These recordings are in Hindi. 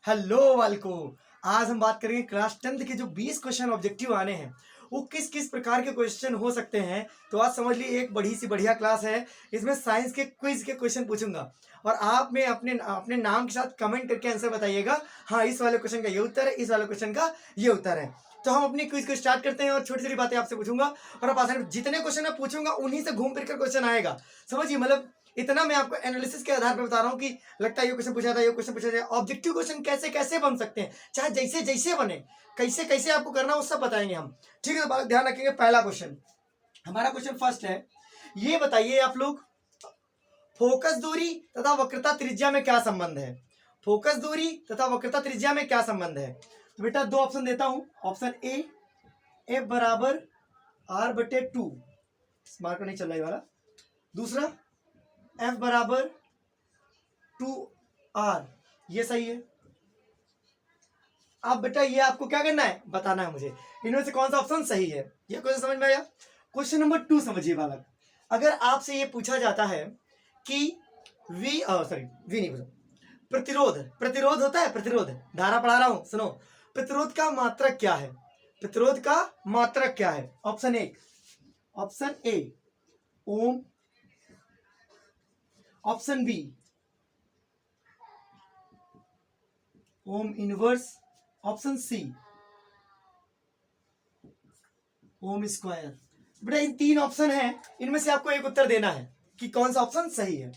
हेलो वालको। आज हम बात करेंगे क्लास 10th के जो 20 क्वेश्चन ऑब्जेक्टिव आने हैं वो किस किस प्रकार के क्वेश्चन हो सकते हैं। तो आज समझ लीजिए एक बड़ी सी बढ़िया क्लास है। इसमें साइंस के क्विज के क्वेश्चन पूछूंगा और आप में अपने अपने नाम के साथ कमेंट करके आंसर बताइएगा। हाँ, इस वाले क्वेश्चन का ये उत्तर है, इस वाले क्वेश्चन का ये उत्तर है। तो हम अपनी क्विज को स्टार्ट करते हैं और छोटी छोटी बातें आपसे पूछूंगा और आप आसानी जितने क्वेश्चन मैं पूछूंगा उन्हीं से घूम फिर कर क्वेश्चन आएगा। समझिए, मतलब इतना मैं आपको एनालिसिस के आधार पर बता रहा हूँ कि लगता है ये क्वेश्चन पूछा था, ये क्वेश्चन पूछा जाए। ऑब्जेक्टिव क्वेश्चन कैसे कैसे बन सकते हैं, चाहे जैसे जैसे बने, कैसे कैसे आपको करना वो सब बताएंगे हम। ठीक है, तो बात ध्यान रखेंगे। पहला क्वेश्चन, हमारा क्वेश्चन फर्स्ट है, ये बताइए आप लोग, फोकस दूरी तथा वक्रता त्रिज्या में क्या संबंध है। फोकस दूरी तथा वक्रता त्रिज्या में क्या संबंध है। तो बेटा दो ऑप्शन देता हूं। ऑप्शन ए, एफ बराबर आर बटे 2, मार्कर नहीं चल रहा है वाला। दूसरा, एफ बराबर 2r, ये सही है। अब बेटा ये आपको क्या करना है, बताना है मुझे इनमें से कौन सा ऑप्शन सही है। ये क्वेश्चन समझ में आया। क्वेश्चन नंबर 2 समझिए बालक, अगर आपसे ये पूछा जाता है कि वी नहीं पूछा, प्रतिरोध, प्रतिरोध होता है, प्रतिरोध, धारा पढ़ा रहा हूं सुनो। प्रतिरोध का मात्रक क्या है, प्रतिरोध का मात्रक क्या है। Option A ohm, option B ohm inverse, option C ohm square. बेटा इन तीन ऑप्शन है, इनमें से आपको एक उत्तर देना है कि कौन सा ऑप्शन सही है।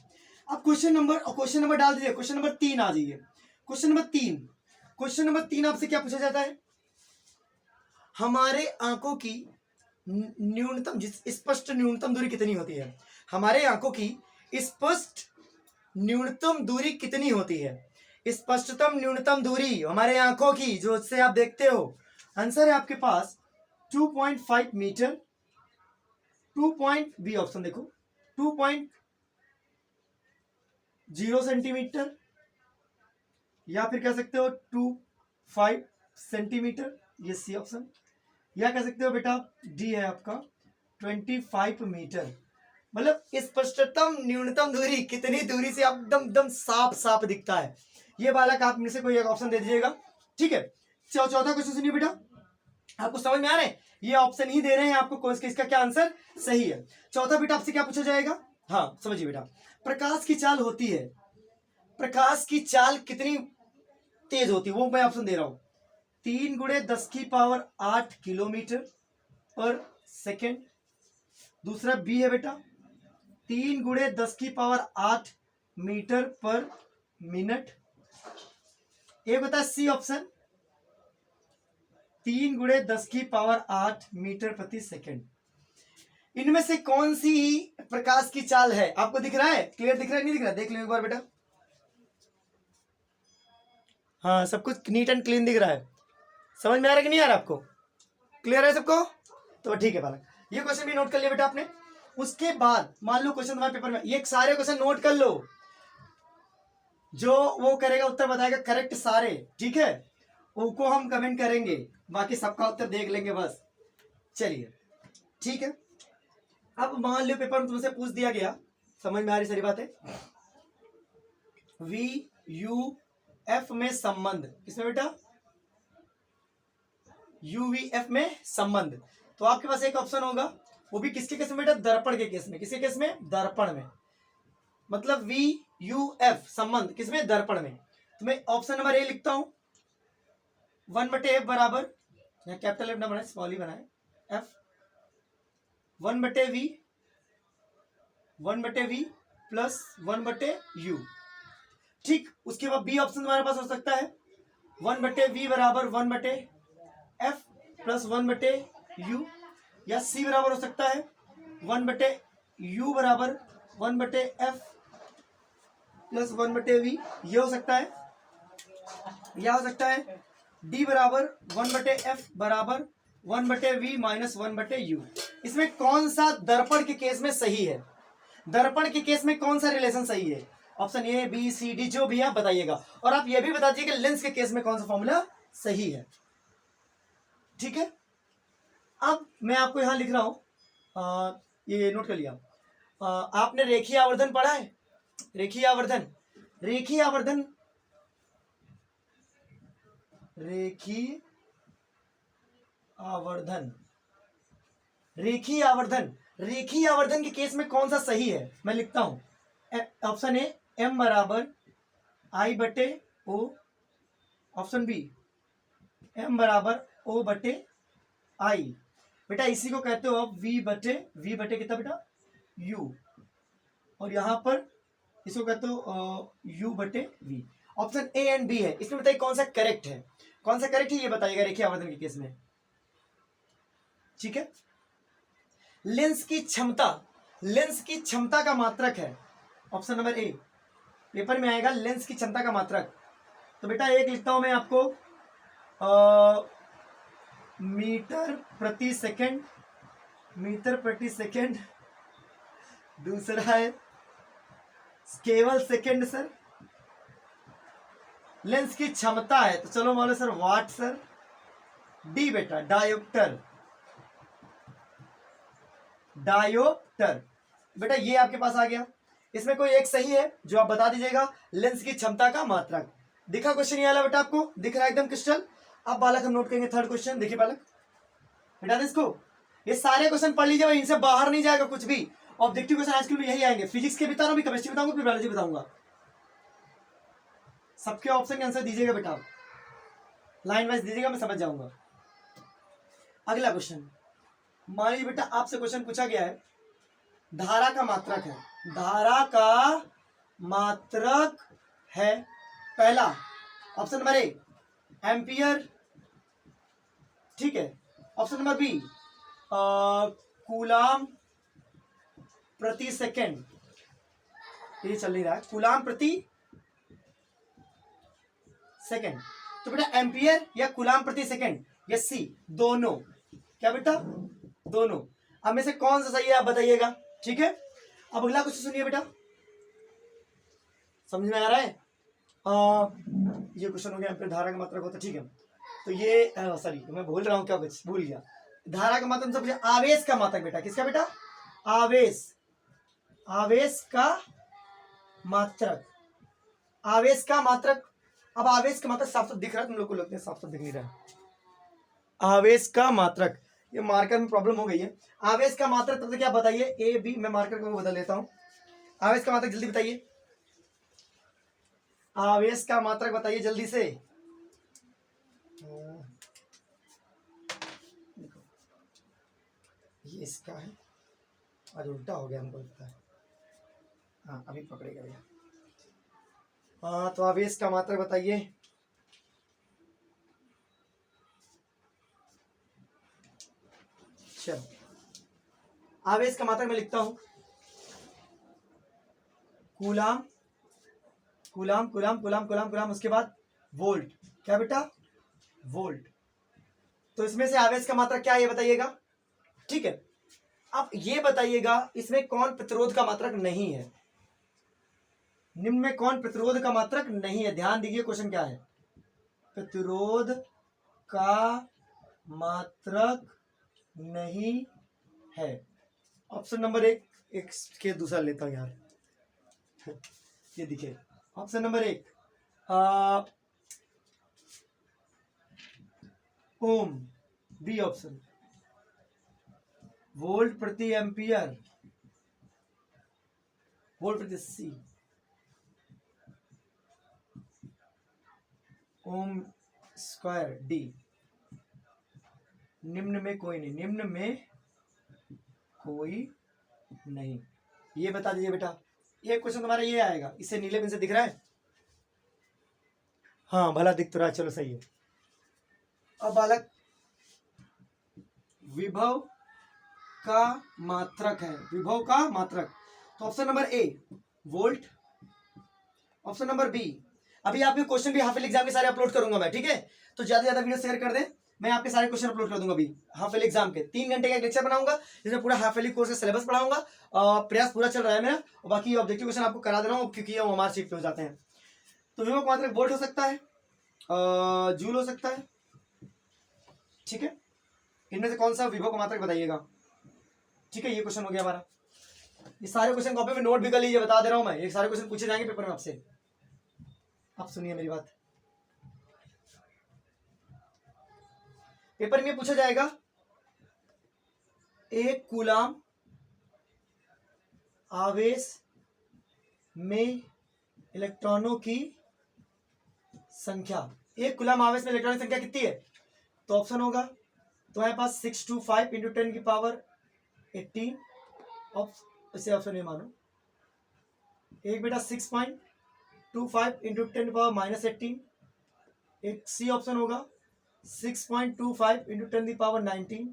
अब क्वेश्चन नंबर डाल दीजिए। क्वेश्चन नंबर 3 आ जाइए। क्वेश्चन नंबर 3 आपसे क्या पूछा जाता है, हमारे आंखों की न्यूनतम स्पष्ट न्यूनतम दूरी कितनी होती है। हमारे आंखों की स्पष्ट न्यूनतम दूरी कितनी होती है। स्पष्टतम न्यूनतम दूरी हमारे आंखों की, जो उससे आप देखते हो। आंसर है आपके पास 2.5 मीटर। 2 बी ऑप्शन देखो, 2.0 सेंटीमीटर, या फिर कह सकते हो 2.5 सेंटीमीटर, ये सी ऑप्शन। या कह सकते हो बेटा डी है आपका 25 मीटर। मतलब स्पष्टतम न्यूनतम दूरी, कितनी दूरी से आप एकदम एकदम साफ साफ दिखता है। ये बालक आप में से कोई एक ऑप्शन दे दीजिएगा। ठीक है, चौथा क्वेश्चन सुनिए बेटा, आपको समझ में आ रहा है, ये ऑप्शन ही दे रहे हैं आपको इसका क्या आंसर सही है। चौथा बेटा आपसे क्या पूछा जाएगा, हाँ समझिए बेटा, प्रकाश की चाल होती है, प्रकाश की चाल कितनी तेज होती है, वो मैं ऑप्शन दे रहा हूं। 3 × 10⁸ किलोमीटर पर सेकेंड। दूसरा बी है बेटा 3 × 10⁸ मीटर पर मिनट। एक बता सी ऑप्शन 3 × 10⁸ मीटर प्रति सेकेंड। इनमें से कौन सी प्रकाश की चाल है, आपको दिख रहा है, क्लियर दिख रहा है, नहीं दिख रहा, देख लो एक बार बेटा। हाँ, सब कुछ नीट एंड क्लीन दिख रहा है, समझ में आ रहा है कि नहीं आ रहा आपको, क्लियर है सबको। तो ठीक है बालक, ये क्वेश्चन भी नोट कर लिया बेटा आपने। उसके बाद मान लो क्वेश्चन तुम्हारे पेपर में, ये सारे क्वेश्चन नोट कर लो, जो वो करेगा उत्तर बताएगा करेक्ट सारे, ठीक है, उनको हम कमेंट करेंगे, बाकी सबका उत्तर देख लेंगे बस। चलिए ठीक है, अब मान लो पेपर में तुमसे पूछ दिया गया, समझ में आ रही सारी बातें। वी यू एफ में संबंध, किसमें बेटा, यूवीएफ में संबंध। तो आपके पास एक ऑप्शन होगा, वो भी किसके केस में बेटा, दर्पण के केस में। किसके केस में, दर्पण में। मतलब वी यू एफ संबंध किसमें, दर्पण में। तो मैं ऑप्शन नंबर ए लिखता हूं, 1/f बराबर, कैपिटल एफ ना बनाए, स्मॉल ही बनाए, F 1/v, 1/v plus 1/u। ठीक, उसके बाद बी ऑप्शन हमारे पास हो सकता है 1/v बराबर 1/f प्लस 1/u, या सी बराबर हो सकता है 1/u बराबर 1/f प्लस 1/v, ये हो सकता है। या हो सकता है डी बराबर 1/f बराबर 1/v माइनस 1/u। इसमें कौन सा दर्पण के केस में सही है, दर्पण के केस में कौन सा रिलेशन सही है। Option A B C D जो भी है आप बताइएगा, और आप ये भी बता दीजिए कि लेंस के केस में कौन सा फॉर्मूला सही है। ठीक है, अब मैं आपको यहां लिख रहा हूं, ये नोट कर लिया। आपने रेखीय आवर्धन पढ़ा है, रेखीय आवर्धन, रेखीय आवर्धन रेखीय आवर्धन। रेखीय आवर्धन, रेखीय आवर्धन के केस में कौन सा सही है, मैं लिखता हूं। ऑप्शन ए m बराबर I बटे O, ऑप्शन बी m बराबर O बटे I। बेटा इसी को कहते हो आप v बटे कितना बेटा u, और यहां पर इसको कहते हो u बटे v। Option A and B है, इसमें बताइए कौन सा करेक्ट है, कौन सा करेक्ट है ये बताइएगा रेखीय आवर्धन के केस में। ठीक है, लेंस की क्षमता, लेंस की क्षमता का मात्रक है ऑप्शन नंबर ए, पेपर में आएगा लेंस की क्षमता का मात्रक। तो बेटा एक लिखता हूं मैं आपको मीटर प्रति सेकंड, मीटर प्रति सेकंड, दूसरा है केवल सेकंड सर। लेंस की क्षमता है तो चलो मान लो सर वाट सर। डी बेटा डायोप्टर, डायोप्टर। बेटा ये आपके पास आ गया, इसमें कोई एक सही है जो आप बता दीजिएगा, लेंस की क्षमता का मात्रक। दिखा क्वेश्चन ये वाला बेटा, आपको दिख रहा है एकदम क्रिस्टल। अब बालक हम नोट करेंगे थर्ड क्वेश्चन, देखिए बालक बेटा इसको, ये सारे क्वेश्चन पढ़ लीजिए, इनसे बाहर नहीं जाएगा कुछ भी। ऑब्जेक्टिव क्वेश्चन आज के लिए यही आएंगे, फिजिक्स के बता रहा हूं, केमिस्ट्री बताऊंगा, फिर बायोलॉजी बताऊंगा। सबके ऑप्शन के आंसर दीजिएगा बेटा, लाइन वाइज दीजिएगा, मैं समझ जाऊंगा। अगला क्वेश्चन, मान लीजिए बेटा आपसे क्वेश्चन पूछा गया है, धारा का मात्रक है, धारा का मात्रक है पहला ऑप्शन नंबर ए एम्पियर, ठीक है। ऑप्शन नंबर बी कूलाम प्रति सेकेंड, ये चल नहीं रहा है, कूलाम प्रति सेकेंड। तो बेटा एम्पियर या कूलाम प्रति सेकेंड या सी दोनों, क्या बेटा दोनों। अब में से कौन सा सही है आप बताइएगा, ठीक है। अब अगला क्वेश्चन सुनिए बेटा, समझ में आ रहा है। ये क्वेश्चन हो गया एम्पियर धारा का मात्रक होता है, ठीक है। तो ये सॉरी मैं भूल रहा हूँ, क्या कुछ भूल गया। धारा का मात्रक सबसे आवेश का मात्रक बेटा, किसका बेटा आवेश, आवेश का मात्रक, आवेश का मात्रक। अब आवेश का मात्रक साफ साफ दिख रहा है, तुम लोग को लगता है साफ साफ दिख नहीं रहा है। आवेश का मात्रक, ये मार्कर में प्रॉब्लम हो गई है। आवेश का मात्रक तब तक क्या बताइए, ए बी, मैं मार्कर को बदल लेता हूं। आवेश का मात्रक जल्दी बताइए, आवेश का मात्रक बताइए जल्दी से। ये इसका है, आज उल्टा हो गया हमको लगता है। हाँ अभी पकड़ेगा भैया। हाँ तो आवेश का मात्रक बताइए। चलो आवेश का मात्रक मैं लिखता हूं, coulomb coulomb coulomb coulomb coulomb coulomb, उसके बाद वोल्ट, क्या बेटा वोल्ट। तो इसमें से आवेश का मात्रक क्या है ये बताइएगा, ठीक है। अब ये बताइएगा इसमें कौन प्रतिरोध का मात्रक नहीं है, निम्न में कौन प्रतिरोध का मात्रक नहीं है। ध्यान दीजिए क्वेश्चन क्या है, प्रतिरोध का मात्रक नहीं है। ऑप्शन नंबर एक के दूसरा लेता हूं यार, ये दिखे ऑप्शन नंबर एक ओम, बी ऑप्शन वोल्ट प्रति एम्पियर, वोल्ट प्रति सी, ओम स्क्वायर डी। निम्न में कोई नहीं, निम्न में कोई नहीं, ये बता दीजिए बेटा। ये क्वेश्चन तुम्हारा ये आएगा, इससे नीले पेन से दिख रहा है, हाँ भला दिख तो रहा है, चलो सही है। अब बालक विभव का मात्रक है, विभव का मात्रक। तो option number A volt, option number B, अभी आपके क्वेश्चन भी हाफ ईयरली एग्जाम के सारे अपलोड करूंगा मैं, ठीक है। तो ज्यादा ज्यादा वीडियो शेयर कर दें, मैं आपके सारे क्वेश्चन अपलोड कर दूंगा अभी हाफ ईयरली एग्जाम के। 3 घंटे का एक लेक्चर बनाऊंगा जिसमें पूरा हाफ ईयरली कोर्स का सिलेबस पढ़ाऊंगा। प्रयास पूरा चल रहा है मेरा, और बाकी ऑब्जेक्टिव क्वेश्चन आपको करा दे रहा हूँ क्योंकि वो हमारे शीट पे हो जाते हैं। तो विभव का मात्रक वोल्ट हो सकता है, जूल हो सकता है, ठीक है। इनमें से कौन सा विभव का मात्रक बताइएगा, ठीक है। ये क्वेश्चन हो गया हमारा। ये सारे क्वेश्चन कॉपी में नोट भी कर लीजिए, बता दे रहा हूं मैं, ये सारे क्वेश्चन पूछे जाएंगे पेपर में आपसे। आप सुनिए मेरी बात, पेपर में पूछा जाएगा, एक कूलाम आवेश में इलेक्ट्रॉनों की संख्या, एक कूलाम आवेश में इलेक्ट्रॉनों की संख्या कितनी है? तो ऑप्शन होगा तुम्हारे पास 625 इंटू 10 की पावर 18, इसे ऑप्शन ए मानो। एक बेटा 6.25 इंटू 10 की पावर -18, एक सी ऑप्शन होगा 6.25 इंटू 10 की पावर 19,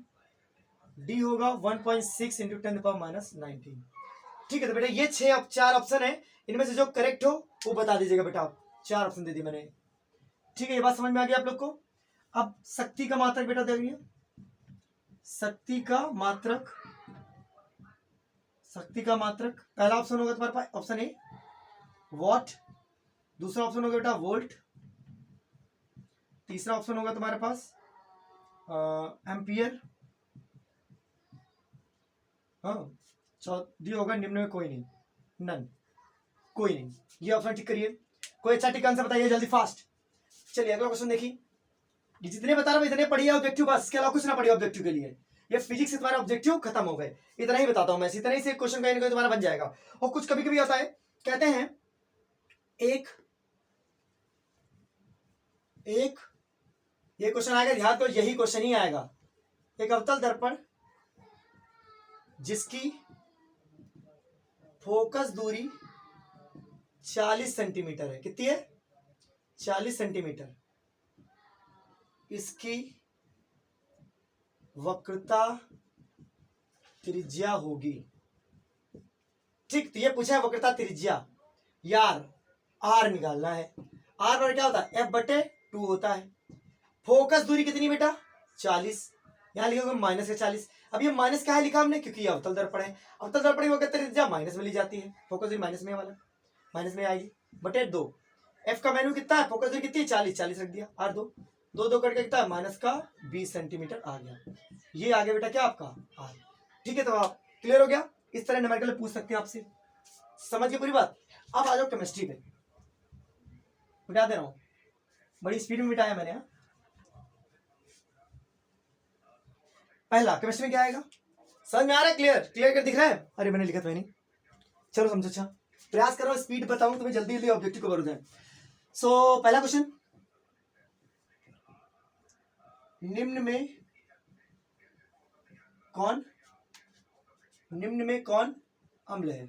डी होगा 1.6 इंटू 10 की पावर -19। ठीक है, तो बेटा ये 4 ऑप्शन है, इनमें से जो करेक्ट हो वो बता दीजिएगा बेटा। आप 4 ऑप्शन दे दी मैंने। ठीक है, ये बात समझ में आ गई आप लोग को। अब शक्ति का मात्रक बेटा देखिए, शक्ति का मात्रक, शक्ति का मात्रक पहला ऑप्शन होगा तुम्हारे पास ऑप्शन ए वॉट, दूसरा ऑप्शन होगा बेटा वोल्ट, तीसरा ऑप्शन होगा तुम्हारे पास एम्पियर, हाँ, डी होगा निम्न में कोई नहीं, नन, कोई नहीं। ये ऑप्शन टिक करिए। कोई अच्छा टिक आंसर बताइए जल्दी फास्ट। चलिए अगला क्वेश्चन देखिए, जितने बता रहा हूं इतने पढ़िए ऑब्जेक्टिव, बस इसके अलावा कुछ ना पढ़िए ऑब्जेक्टिव के लिए। ये फिजिक्स से तुम्हारे ऑब्जेक्टिव खत्म हो गए, इतना ही बताता हूं मैं, इतना ही से क्वेश्चन कहीं ना कहीं तुम्हारा बन जाएगा। और कुछ कभी कभी आता है, कहते हैं एक ये क्वेश्चन आएगा, ध्यान तो यही क्वेश्चन ही आएगा। एक अवतल दर्पण जिसकी फोकस दूरी 40 सेंटीमीटर है, कितनी है? 40 सेंटीमीटर, इसकी वक्रता त्रिज्या होगी। ठीक, तो ये पूछा है वक्रता त्रिज्या, यार आर निकालना है। आर पर क्या होता है? F/2 होता है। फोकस दूरी कितनी बेटा? 40, यहां लिखोगे -40। अब ये माइनस क्या है लिखा हमने? क्योंकि ये अवतल दर्पण है, अवतल दर्पण की वक्रता त्रिज्या माइनस में ली जाती है, फोकस दूरी माइनस में वाला माइनस में आएगी, /2। एफ का वैल्यू कितना है? फोकस दूरी कितनी है? 40 रख दिया, R 2 कट के कितना है? -20 सेंटीमीटर आ गया। ये आ गया बेटा क्या आपका? R। ठीक है, तो आप क्लियर हो गया। इस तरह न्यूमेरिकल पूछ सकते हैं आपसे, समझ गए पूरी बात। अब आ जाओ केमिस्ट्री पे, मिटा दे रहा हूं, बड़ी स्पीड में मिटाया मैंने। पहला केमिस्ट्री में क्या आएगा? समझ में आ रहा है? क्लियर कर दिख रहा है? अरे मैंने लिखा तो नहीं, चलो समझो। अच्छा प्रयास करो, स्पीड बताऊं तुम्हें, जल्दी जल्दी ऑब्जेक्टिव कवर हो जाए। सो पहला क्वेश्चन, निम्न में कौन अम्ल है?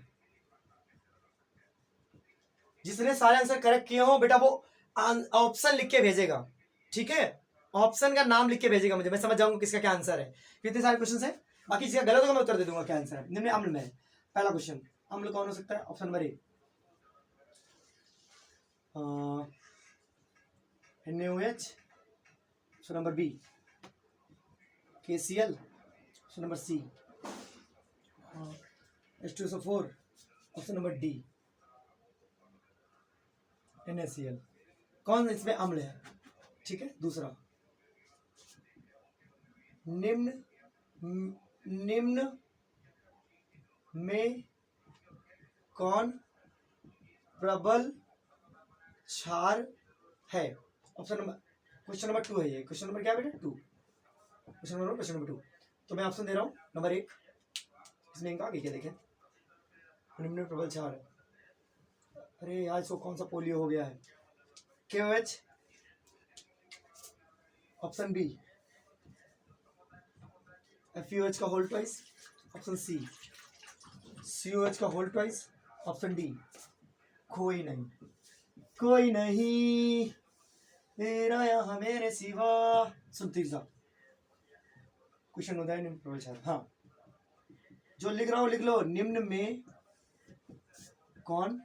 जिसने सारे आंसर करेक्ट किए हो बेटा वो ऑप्शन लिख के भेजेगा, ठीक है? ऑप्शन का नाम लिख के भेजेगा मुझे, मैं समझ जाऊंगा किसका क्या आंसर है। कितने सारे क्वेश्चन है, बाकी जिसका गलत होगा मैं उत्तर दे दूंगा क्या आंसर है। निम्न अम्ल में पहला क्वेश्चन, अम्ल कौन हो सकता है? Option number A NaOH, option number B KCl, option number C H2SO4, option number D NaCl। कौन इसमें अम्ल है? ठीक है, दूसरा, निम्न में कौन प्रबल क्षार है? ऑप्शन नंबर, क्वेश्चन नंबर 2 है ये। क्वेश्चन नंबर क्या है बेटा? 2, क्वेश्चन नंबर 2। तो मैं ऑप्शन दे रहा हूं नंबर 1, इसमें इनका आगे क्या देखें, निम्न में प्रबल क्षार है। अरे यार इसको कौन सा पोलियो हो गया है? KOH, ऑप्शन बी FeOH का whole twice, option C COH का होल ट्वाइस, ऑप्शन डी कोई नहीं मेरा यहाँ मेरे सिवा। सुनती जा क्वेश्चन होता है निम्न प्रबल क्षार। हाँ, जो लिख रहा हूं लिख लो, निम्न में कौन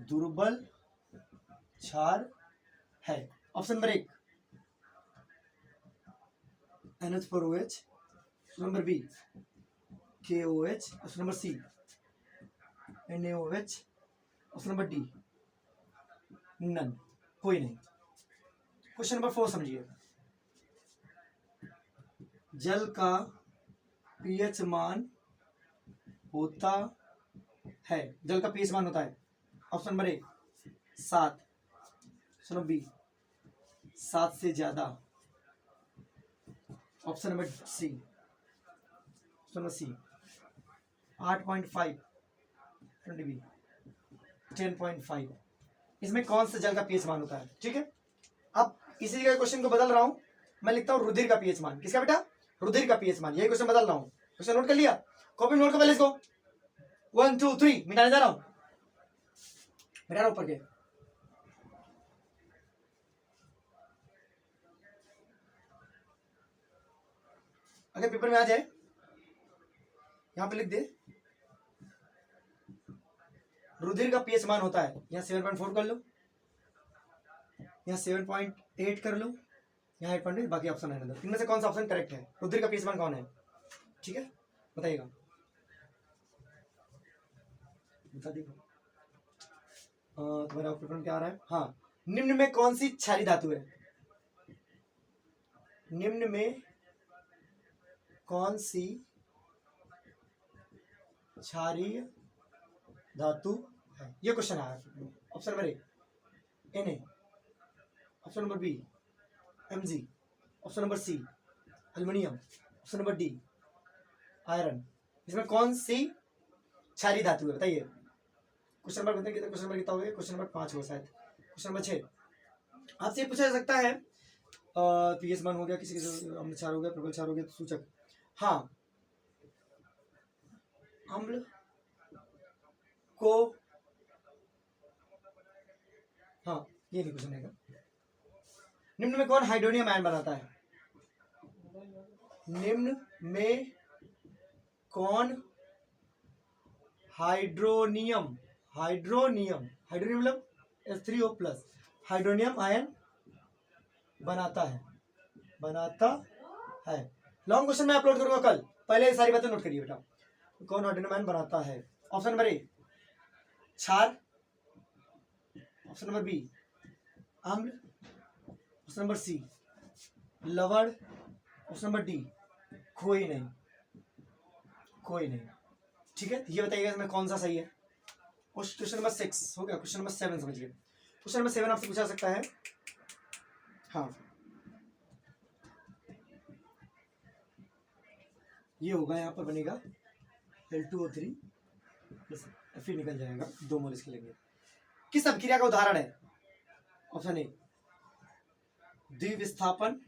दुर्बल क्षार है? Option number 1 NH4OH, number B KOH, option number C NaOH, option number D none, कोई नहीं। क्वेश्चन नंबर 4 समझिए, जल का pH मान होता है, जल का pH मान होता है। ऑप्शन नंबर 1 7, ऑप्शन बी 7 से ज्यादा, option number C, option number C 8.5 20 10.5। इसमें कौन सा जल का पीएच मान होता है? ठीक है, अब इसी जगह क्वेश्चन को बदल रहा हूं, मैं लिखता हूं रुधिर का पीएच मान। किसका बेटा? रुधिर का पीएच मान। यही क्वेश्चन बदल रहा हूं। क्वेश्चन नोट कर लिया? कॉपी नोट कर पहले इसको 1 2 3 मिटाने जा रहा हूं, मिटा रहा ऊपर के। अगर पेपर में आ जाए यहां पे लिख दे रुधिर का पीएच मान होता है, यहाँ 7.4 कर लो, यहाँ 7.8 कर लो, यहाँ 8.8, बाकी ऑप्शन है। इनमें से कौन सा ऑप्शन करेक्ट है? रुधिर का पीएच मान कौन है? ठीक है, बताइएगा, बता दीजिए। तुम्हारा पेपर क्या आ रहा है? हाँ, निम्न में कौन सी क्षारीय धातु है? निम्न में कौन सी क्षारीय धातु है? ये क्वेश्चन आया है। Option number A Na, option number B Mg, option number C aluminium, option number D iron. इसमें कौन सी क्षारीय धातु है? बताइए। क्वेश्चन नंबर बताइए, क्वेश्चन नंबर कितना हो गया? क्वेश्चन नंबर 5 हो शायद। क्वेश्चन नंबर 6 आपसे पूछा जा सकता है, पीएच मान हो गया, किसी किसी अम्ल क्षार हो गया, प्रबल क्षार हो गया, सूचक। हाँ, अम्ल को, हाँ ये नहीं क्वेश्चन है। निम्न में कौन हाइड्रोनियम आयन बनाता है? निम्न में कौन हाइड्रोनियम, हाइड्रोनियम मतलब H3O प्लस हाइड्रोनियम आयन बनाता है? लॉन्ग क्वेश्चन मैं अपलोड करूंगा कल, पहले ये सारी बातें नोट करिए बेटा। कौन हाइड्रोनियम आयन बनाता है? ऑप्शन नंबर ए क्षार, ऑप्शन नंबर बी अम्ल, ऑप्शन नंबर सी लवण, ऑप्शन नंबर डी कोई नहीं, कोई नहीं। ठीक है, ये बताइएगा इसमें कौन सा सही है। क्वेश्चन नंबर 6 हो गया, क्वेश्चन नंबर 7 समझिए। क्वेश्चन नंबर 7 आपसे पूछा सकता है, हाँ ये होगा, यहाँ पर बनेगा L2O3 प्लस Fe निकल जाएगा, 2 मोल इसके लेंगे। किस अभिक्रिया का उदाहरण है? ऑप्शन ए द्विविस्थापन।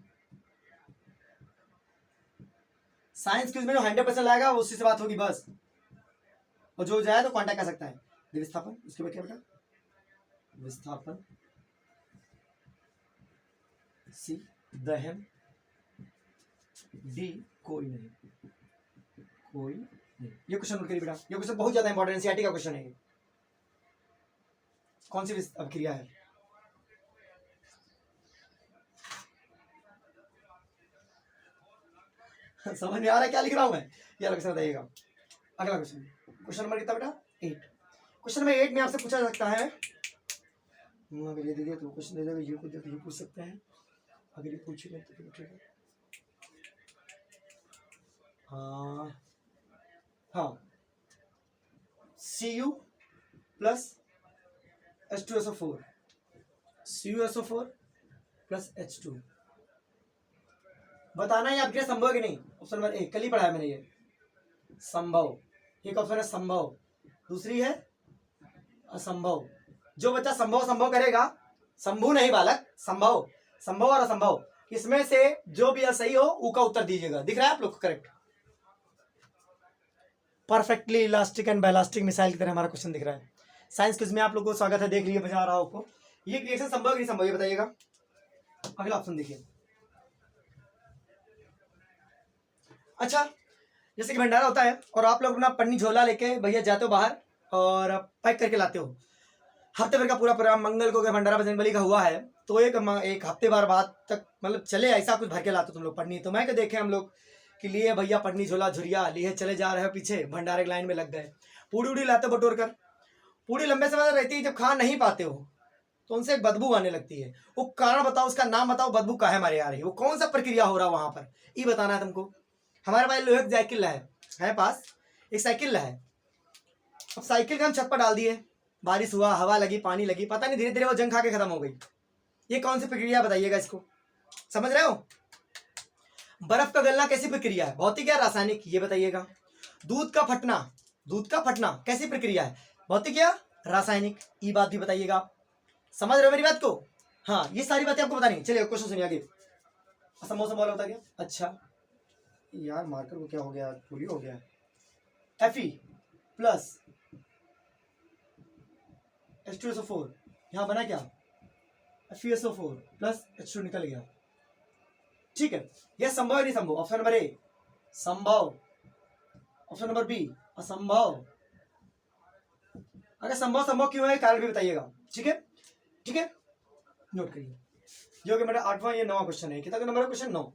साइंस क्विज में जो 100% लाएगा उसी से बात होगी बस, और जो जाए तो कांटेक्ट कर सकता है। द्विविस्थापन, उसके बाद क्या बेटा? विस्थापन, सी दहन, डी कोई नहीं, कोई नहीं। ये क्वेश्चन नोट करिए बेटा, ये क्वेश्चन बहुत ज्यादा इंपॉर्टेंट एनसीईआरटी का क्वेश्चन है। कौन सी अभिक्रिया है? समझ में आ रहा है क्या लिख रहा हूं मैं? ये अलग से बताइएगा। अगला क्वेश्चन, क्वेश्चन नंबर कितना बेटा? 8। क्वेश्चन नंबर 8 में आपसे पूछा जा सकता है, अगर ये दे दिया तो क्वेश्चन दे देगा, ये कुछ ये पूछ सकते हैं, अगर ये पूछेगा तो ठीक है। हाँ Cu plus H2SO4, CuSO4 plus H2, बताना है आपके संभव कि नहीं। ऑप्शन नंबर ए, कल ही पढ़ा है मैंने, ये संभव, एक ऑप्शन है संभव, दूसरी है असंभव। जो बच्चा संभव संभव करेगा, संभव नहीं बालक, संभव, संभव और असंभव, इसमें से जो भी सही हो ऊ का उत्तर दीजिएगा। दिख रहा है आप लोग को? Correct, perfectly elastic and ballistic missile की तरह हमारा क्वेश्चन दिख रहा है। साइंस क्विज में आप लोगों को स्वागत है, देख लीजिए, मजा आ रहा हो आपको। ये रिएक्शन संभव नहीं संभव, ये बताइएगा। अगला ऑप्शन देखिए। अच्छा, जैसे कि भंडारा होता है और आप लोग अपना पन्नी झोला लेके भैया जाते हो बाहर और पैक करके लाते हो, हफ्ते भर का पूरा प्रोग्राम, मंगल को अगर भंडारा बजरंगबली का हुआ है तो एक हफ्ते बार बाद तक मतलब चले, ऐसा कुछ भर के लाते हो तुम लोग पन्नी। तो मैं क्या देखे हम लोग कि लिए भैया पन्नी झोला झुरिया लिए चले जा रहे हो, पीछे भंडारे की लाइन में लग गए, पूड़ी उड़ी लाते बटोर कर। पूड़ी लंबे समय रहती है, जब खा नहीं पाते हो तो उनसे एक बदबू आने लगती है। वो कारण बताओ, उसका नाम बताओ, बदबू काहे मारे आ रही है, वो कौन सा प्रक्रिया हो रहा है वहां पर, ये बताना है तुमको। हमारे पास लोहे की साइकिल है पास, एक साइकिल है। अब साइकिल का हम छत पर डाल दिए, बारिश हुआ, हवा लगी, पानी लगी, पता नहीं धीरे धीरे वो जंग खा के खत्म हो गई। ये कौन सी प्रक्रिया बताइएगा इसको, समझ रहे हो? बर्फ का गलना कैसी प्रक्रिया है, भौतिक या रासायनिक, ये बताइएगा। दूध का फटना कैसी प्रक्रिया है, भौतिक या रासायनिक, ये बात भी बताइएगा। समझ रहे हो मेरी बात को? हाँ, ये सारी बातें आपको बतानी है। चलिए क्वेश्चन सुनिए आगे। समोसा वाला बता गया। अच्छा यार मार्कर को क्या हो गया, पूरी हो गया। Fe प्लस H2SO4, यहाँ बना क्या, FeSO4 प्लस H2 निकल गया। ठीक है, यह संभव है नहीं संभव, ऑप्शन नंबर ए संभव, ऑप्शन नंबर बी असंभव। अगर संभव संभव क्यों है कारण भी बताइएगा। ठीक है, ठीक है, नोट करिए। ये हो गया मेरा 8वां, ये 9वां क्वेश्चन है। कितना नंबर है क्वेश्चन 9।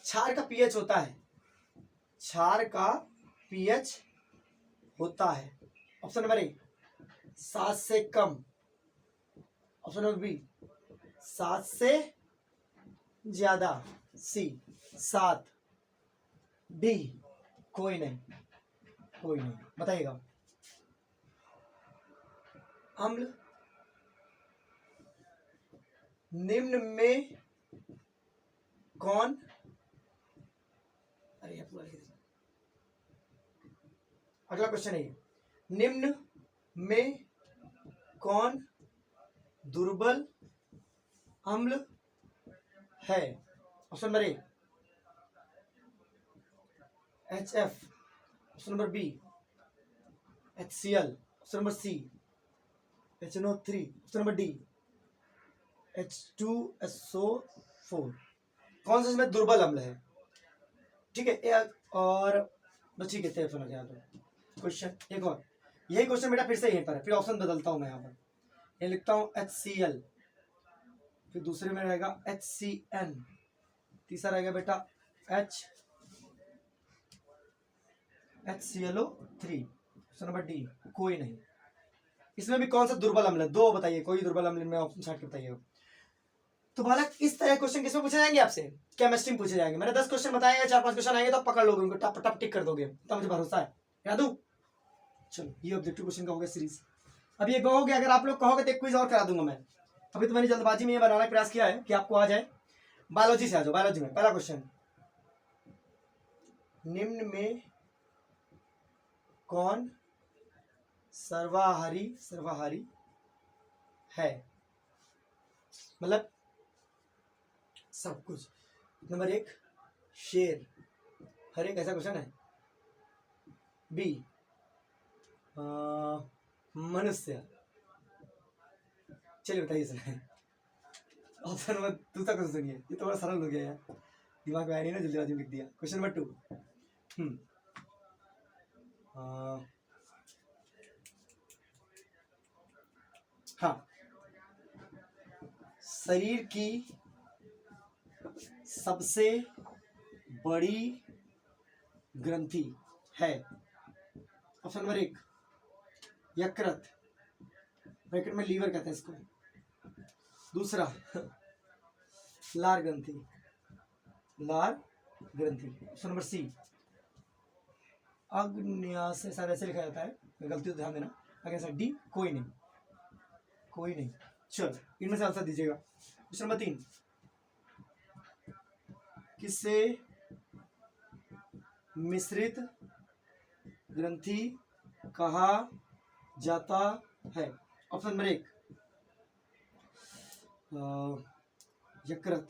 क्षार का पीएच होता है, क्षार का पीएच होता है, ऑप्शन नंबर ए 7 से कम, ऑप्शन नंबर बी 7 से ज्यादा, सी 7, डी कोई नहीं, कोई नहीं। बताइएगा। अम्ल निम्न में कौन, अरे अगला क्वेश्चन है, निम्न में कौन दुर्बल अम्ल है, option number A HF, option number B HCl, option number C HNO3, option number D H2SO4। कौन सा इसमें दुर्बल अम्ल है? ठीक है, और बस ठीक है, समझ गया क्वेश्चन। एक और यही क्वेश्चन बेटा फिर से यहीं पर है, फिर ऑप्शन बदलता हूं मैं यहाँ पर, ये लिखता हूँ HCl, फिर दूसरे में रहेगा HCN, तीसरा रहेगा बेटा HClO3, ऑप्शन नंबर डी कोई नहीं। इसमें भी कौन सा दुर्बल अम्ल है, दो बताइए, कोई दुर्बल अम्ल में ऑप्शन छाट के बताइए। तो बालक इस तरह क्वेश्चन किसमें पूछे जाएंगे आपसे, केमिस्ट्री में पूछे जाएंगे। मैंने 10 क्वेश्चन बताए, 4-5 क्वेश्चन आएंगे तो पकड़ लोगे उनको, टप टप टिक कर दोगे, तो मुझे भरोसा है। याद दूं? चलो ये ऑब्जेक्टिव क्वेश्चन का हो गया सीरीज। अब ये कहोगे, अगर आप लोग कहोगे तो एक क्विज और करा दूंगा मैं। अभी तो मैंने जल्दबाजी में ये बनाने का प्रयास किया है कि आपको आ जाए। बायोलॉजी से आ जाओ। बायोलॉजी में पहला क्वेश्चन, निम्न में कौन सर्वाहारी है, मतलब सब कुछ। नंबर 1 शेर, हर एक ऐसा क्वेश्चन है। बी मनुष्य, चलिए बताइए सर। ऑप्शन नंबर दूसरा क्वेश्चन सुनिए, ये तो बड़ा सरल हो गया यार, दिमाग में आया नहीं ना, जल्दीबाजी में लिख दिया। क्वेश्चन नंबर 2, हाँ, शरीर की सबसे बड़ी ग्रंथि है, ऑप्शन नंबर 1 यकृत, ब्रैकेट में लीवर कहते हैं इसको। दूसरा लार ग्रंथि, ऑप्शन नंबर सी अग्न्याशय, शायद ऐसे लिखा जाता है, गलती तो ध्यान देना। आगे सर डी कोई नहीं, कोई नहीं। चलो इनमें से आंसर दीजिएगा। क्वेश्चन नंबर 3, किसे मिश्रित ग्रंथि कहा जाता है, ऑप्शन नंबर 1 यकृत,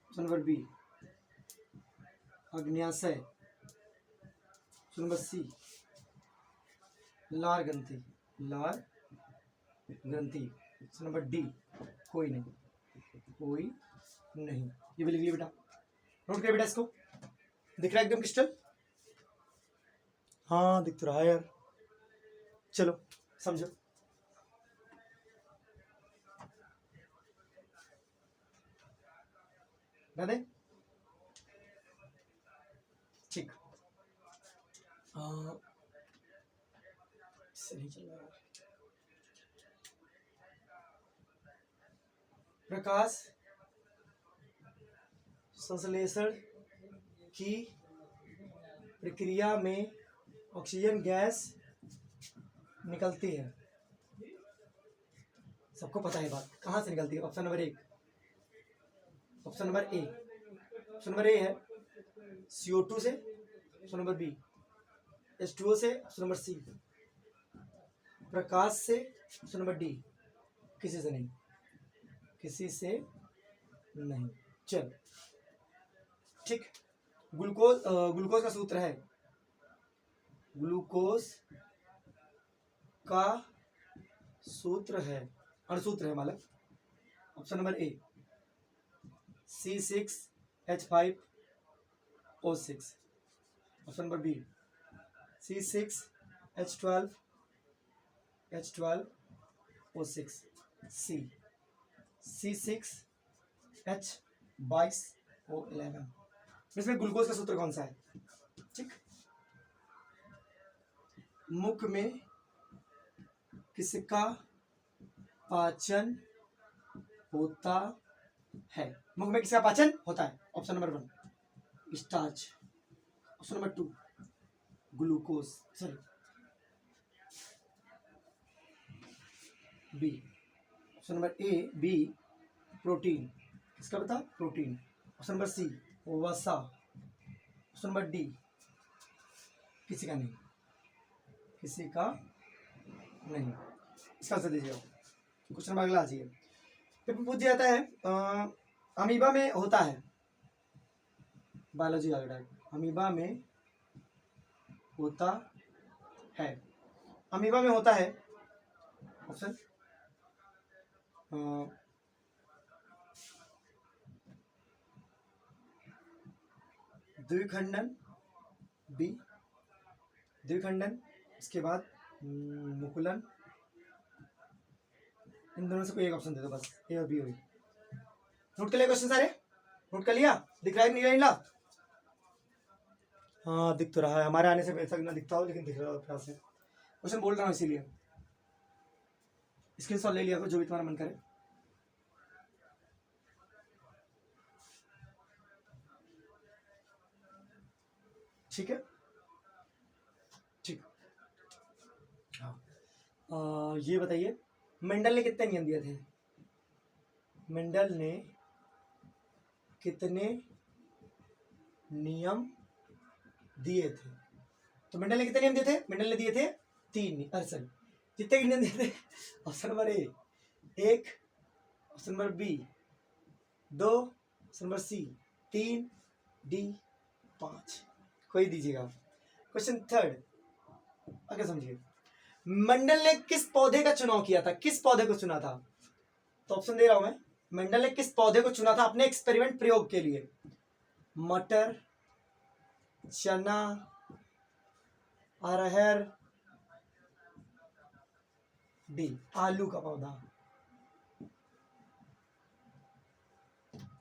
ऑप्शन नंबर बी अग्न्याशय, ऑप्शन नंबर सी लार ग्रंथि, ऑप्शन नंबर डी कोई नहीं, ये भी लिख लिया बेटा, नोट करिए बेटा इसको। दिख रहा है एकदम क्रिस्टल? हाँ दिख तो रहा है यार, चलो समझो। ठीक, सही चल रहा है। प्रकाश संश्लेषण की प्रक्रिया में ऑक्सीजन गैस निकलती है, सबको पता है बात, कहाँ से निकलती है? ऑप्शन नंबर एक, ऑप्शन नंबर ए, ऑप्शन नंबर ए है CO2 से, ऑप्शन नंबर बी H2O से, ऑप्शन नंबर सी प्रकाश से, ऑप्शन नंबर डी किसी से नहीं, किसी से नहीं। चल ठीक, ग्लूकोज का सूत्र है, ग्लूकोज का सूत्र है, अणुसूत्र है मालक, option number A C6H5O6, option number B C6H12O6, C C6H22O11। इसमें ग्लूकोज का सूत्र कौन सा है? ठीक, मुख में किसका पाचन होता है? मुख में किसका पाचन होता है? Option number 1 starch, option number 2 glucose, sorry B, option number A B protein, किसका बता? प्रोटीन, ऑप्शन नंबर सी वसा, ऑप्शन नंबर डी किसी का नहीं, किसी का नहीं। इसका आंसर दीजिए। क्वेश्चन नंबर अगला आ जाइए। पेपर पूछ दिया जाता है अमीबा में होता है, बायोलॉजी आ गया, अमीबा में होता है, अमीबा में होता है ऑप्शन द्विखंडन बी, द्विखंडन, इसके बाद मुकुलन, इन दोनों से कोई एक ऑप्शन दे दो बस, ए और बी हुई। नोट कर लिया क्वेश्चन सारे? नोट कर लिया? दिख रहा है नहीं रहा? हाँ दिख तो रहा है, हमारे आने से ऐसा ना दिखता हो लेकिन दिख रहा है प्यास से। क्वेश्चन बोल रहा हूँ इसीलिए स्क्रीनशॉट ले लिया करो जो भी तुम्हारा मन करे। ठीक है, ठीक। हाँ ये बताइए मेंडल ने कितने नियम दिए थे? मेंडल ने कितने नियम दिए थे? तो मेंडल ने कितने नियम दिए थे? मेंडल ने दिए थे 3, अरे सॉरी कितने नियम दिए थे? Option number A 1, option number B 2, option number C 3, D 5, कोई दीजिएगा। क्वेश्चन थर्ड आगे समझिए, मंडल ने किस पौधे का चुनाव किया था? किस पौधे को चुना था? तो ऑप्शन दे रहा हूं मैं, मंडल ने किस पौधे को चुना था अपने एक्सपेरिमेंट प्रयोग के लिए? मटर, चना, अरहर, डी आलू का पौधा।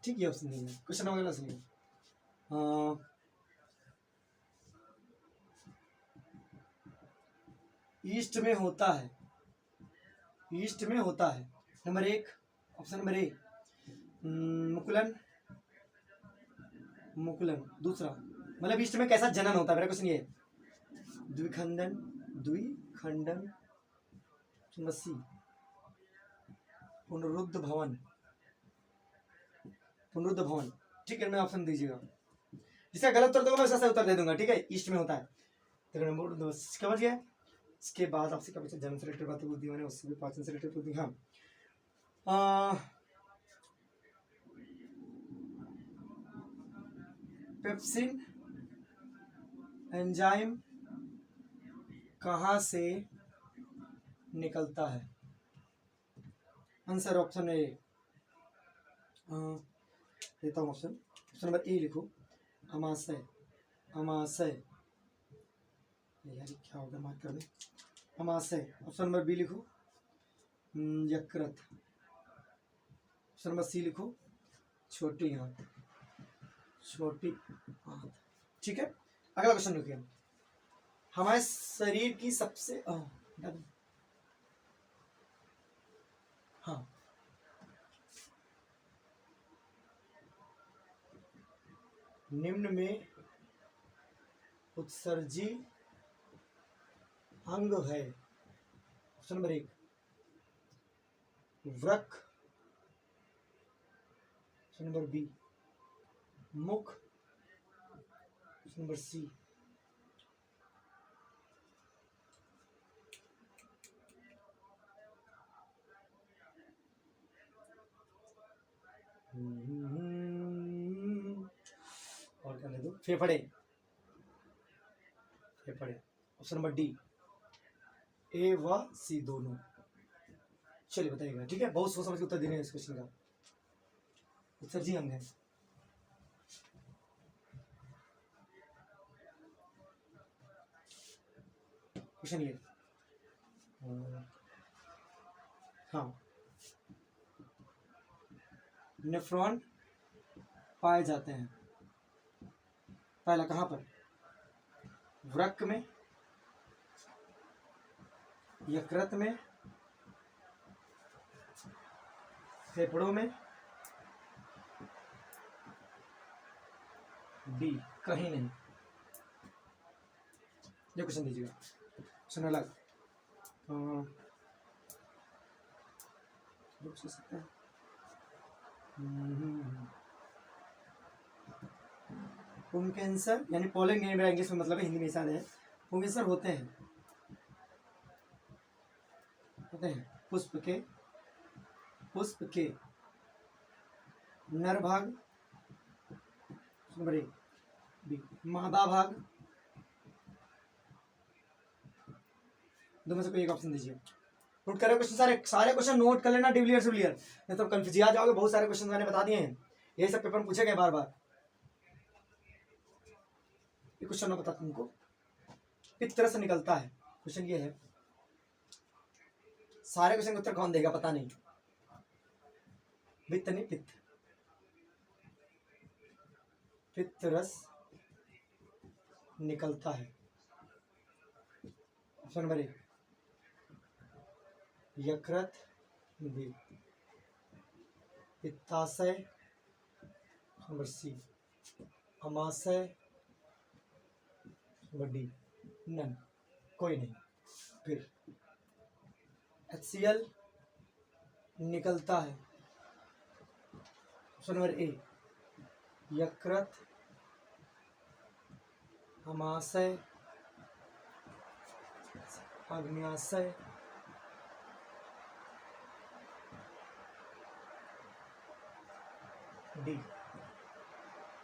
ठीक है ऑप्शन नहीं है। क्वेश्चन नंबर सुनिए, ईस्ट में होता है, ईस्ट में होता है। नंबर 1 ऑप्शन नंबर ए मुकुलन, मुकुलन। दूसरा मतलब ईस्ट में कैसा जनन होता है, मेरा क्वेश्चन ये है। द्विखंडन, द्विखंडन, सी पुनरुद्ध भवन, पुनरुद्ध भवन। ठीक है मैं ऑप्शन दीजिएगा, जिसका गलत उत्तर दूंगा मैं उसका सही उत्तर दे दूंगा। ठीक है ईस्ट में होता है, तो नंबर 2 समझ गया। इसके बाद आपसे क्या पूछा? जन्म से रिलेटेड बातें पूछी मैंने, उससे भी पाचन से रिलेटेड पूछी। हाँ पेप्सिन एंजाइम कहाँ से निकलता है? आंसर ऑप्शन ए, देता हूँ ऑप्शन, ऑप्शन नंबर ए लिखो अमाशय, अमाशय, यार क्या होगा मार्क कर दे, अमाशय। ऑप्शन नंबर बी लिखो यकृत, ऑप्शन नंबर सी लिखो छोटी आंत, छोटी आंत। ठीक है अगला क्वेश्चन लिखिए, हमारे शरीर की सबसे हाँ निम्न में उत्सर्जी अंग है? ऑप्शन नंबर 1 वृक्क, ऑप्शन नंबर बी मुख, ऑप्शन नंबर सी और करने दो, फेफड़े, फेफड़े, ऑप्शन नंबर डी ए व सी दोनों। चलिए बताइएगा, ठीक है, बहुत सोच समझ के उत्तर दे रहे हैं इस क्वेश्चन का। उत्सर्जी अंग है। क्वेश्चन ये, हाँ, नेफ्रॉन पाए जाते हैं पहला कहाँ पर, वृक्क में, यकृत में, फेफड़ों में, डी कहीं नहीं। ये क्वेश्चन दीजिएगा, क्वेश्चन अलग सोच सकते हैं। पुंग कैंसर यानी पोलन नहीं, मेरा इंग्लिश में मतलब है, हिंदी में ऐसा है, पुंग कैंसर होते हैं पुष्प के नर भाग, मादा भाग, दो में से कोई एक ऑप्शन दीजिए। नोट करें क्वेश्चन, सारे क्वेश्चन नोट कर लेना, डिविलियर नहीं तो कंफ्यूज आ जाओगे। बहुत सारे क्वेश्चन मैंने बता दिए हैं, यही सब पेपर में पूछे गए बार बार। ये क्वेश्चन मैं बताता तुमको, पित्त रस निकलता है, क्वेश्चन ये है, सारे क्वेश्चन का उत्तर कौन देगा पता नहीं, वित्त नहीं पित्त, पित्त रस निकलता है, ऑप्शन नंबर ए यकृत, बी पित्ताशय, नंबर सी अमाशय, नंबर डी नन, कोई नहीं। फिर HCl निकलता है, ऑप्शन नंबर ए यकृत, अमाशय, अग्न्याशय, डी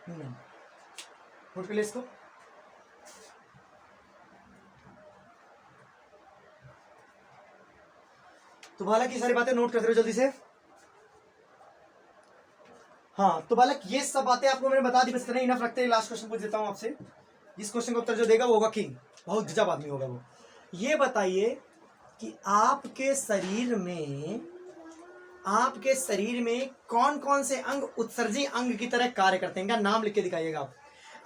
नहीं। नोट कर ले इसको, तो बालक ये सारी बातें नोट करते रहो जल्दी से। हाँ तो बालक ये सब बातें आपको मैंने बता दी, बस इतना इनफ रखते हैं। लास्ट क्वेश्चन पूछ देता हूँ आपसे, इस क्वेश्चन का उत्तर जो देगा वो होगा किंग, बहुत गजब आदमी होगा वो। ये बताइए कि आपके शरीर में कौन कौन से अंग उत्सर्जी अंग की तरह कार्य करते हैं, इनका नाम लिख के दिखाइएगा आप।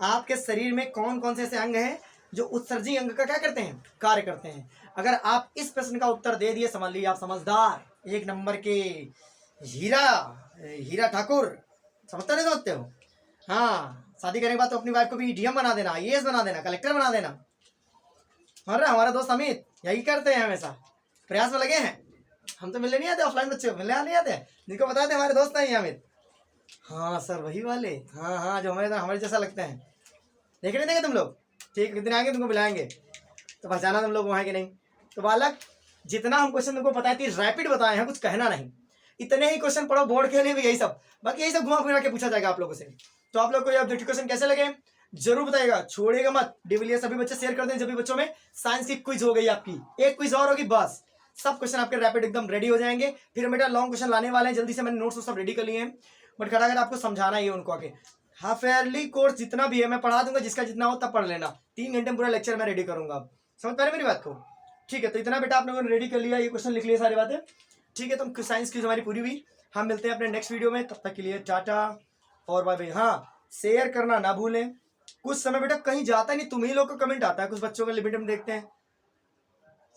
आपके शरीर में कौन कौन से ऐसे अंग हैं जो उत्सर्जी अंग का क्या करते हैं, कार्य करते हैं। अगर आप इस प्रश्न का उत्तर दे दिए, समझ लीजिए आप समझदार, एक नंबर के हीरा ठाकुर। समझते नहीं समझते हो? हाँ, शादी करने के बाद तो अपनी वाइफ को भी डीएम बना देना, IAS बना देना, कलेक्टर बना देना। अरे हमारा दोस्त अमित यही करते हैं, हमेशा प्रयास में लगे हैं। हम तो मिलने नहीं आते, ऑफलाइन बच्चे मिलने नहीं आते, जिनको बताते हमारे दोस्त नहीं अमित। हाँ सर वही वाले, हाँ हाँ जो हमारे जैसा लगते हैं। देख नहीं देंगे तुम लोग, ठीक है, कितने आएंगे तुमको बुलाएंगे, तो पहचाना तुम लोग वहाँ के नहीं। तो बालक जितना हम क्वेश्चन तुमको बताए थे रैपिड बताए हैं, कुछ कहना नहीं। इतने ही क्वेश्चन पढ़ो बोर्ड के लिए भी, यही सब, बाकी यही सब घुमा फिरा के पूछा जाएगा आप लोगों से। तो आप लोग को ये ऑब्जेक्टिव क्वेश्चन कैसे लगे जरूर बताइएगा, छोड़िएगा मत। डिविलियर सभी बच्चे शेयर कर दें, जब भी बच्चों में साइंस की क्विज हो गई आपकी, एक क्विज और होगी, बस सब क्वेश्चन आपके रैपिड एकदम रेडी हो जाएंगे। फिर बेटा लॉन्ग क्वेश्चन लाने वाले हैं, जल्दी से मैंने नोट्स सब रेडी कर लिए हैं, बट खटाखट आपको समझाना ही है उनको आके। हाफ ईयरली कोर्स जितना भी है मैं पढ़ा दूंगा, जिसका जितना हो तब पढ़ लेना। 3 घंटे में पूरा लेक्चर मैं रेडी करूंगा, समझ पा रहे मेरी बात को? ठीक है, तो इतना बेटा आप लोगों ने रेडी कर लिया, ये क्वेश्चन लिख लिया सारी बातें, ठीक है। तो साइंस की हमारी पूरी हुई, हम मिलते हैं अपने नेक्स्ट वीडियो में, तब तक के लिए टाटा और बाय बाय। हाँ शेयर करना ना भूलें। कुछ समय बेटा कहीं जाता नहीं, तुम्ही लोग को कमेंट आता है, कुछ बच्चों का लिमिट में देखते हैं,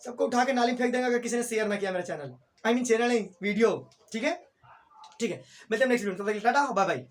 सबको उठा के नाली फेंक देंगे अगर किसी ने शेयर ना किया मेरा चैनल, चैनल नहीं वीडियो, ठीक है। मिलते हैं नेक्स्ट वीडियो में, तब तक टाटा बाय बाय।